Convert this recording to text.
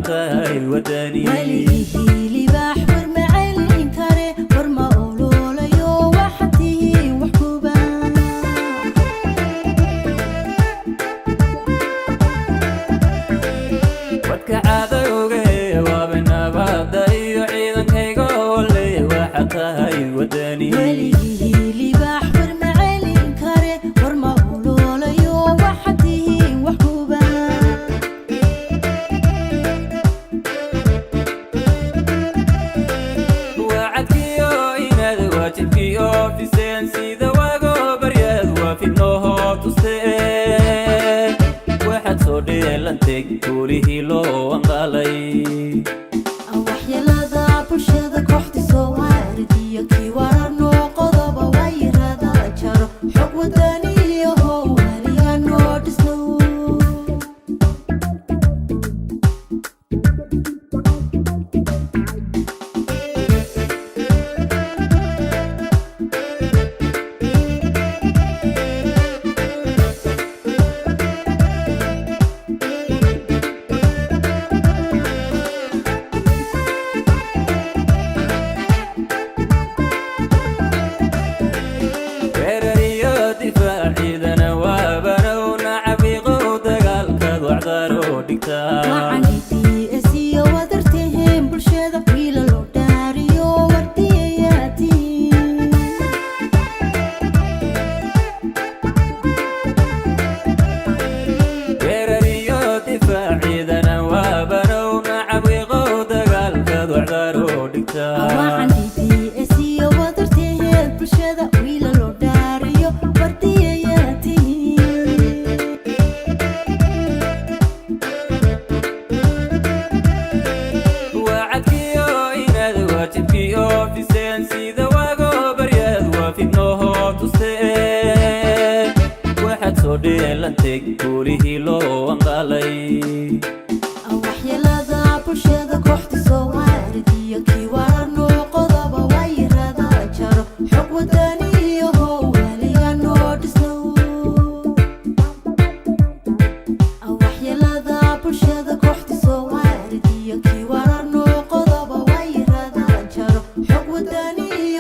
waxatahay wadani weligii libaax warmacalin kare warma ololayo waxatii wax kuba wadka cadowge waabinabada iyo ciidankayga ole waxatahay wadani weligii libaax warmacalin kare warma ololayo waxatii wax kuba wacadkiyo inaad waajibkiyo fiseen sida wago baryad waafidnoho tusteen waxaad soo dheelantay guurihii loo anqaalay waxyeelada bulshada kooxda soo waardiyo kii warar noo qodoba wayrada jaro xog wadaniyo waliga noo dhisno ciidana waabanow nacabiiqow dagaalkaad wacdaaroo dhigtaa macanidsiyo wadartaheen bulshada wiila loo dhaariyo wardiyayaatiin weerariyo difaac ciidana waabanow nacabiiqow dagaalkaad wacdaaroo dhigtaa macanidsiyo wadartaheen bulshada wiila loo dhaariyo fiseen sida wago baryad waafidnoho tusteen waxaad soo dheelantay guurihii loo anqaalay waxyeelada bulshada kooxda soo waardiyo kii warar noo qodoba wayrada jaro xog wadaniyo waliga noo dhisno waxyeelada bulshada kooxda soo waardiyo kii warar noo qodoba wayrada jaro xog wadaniyo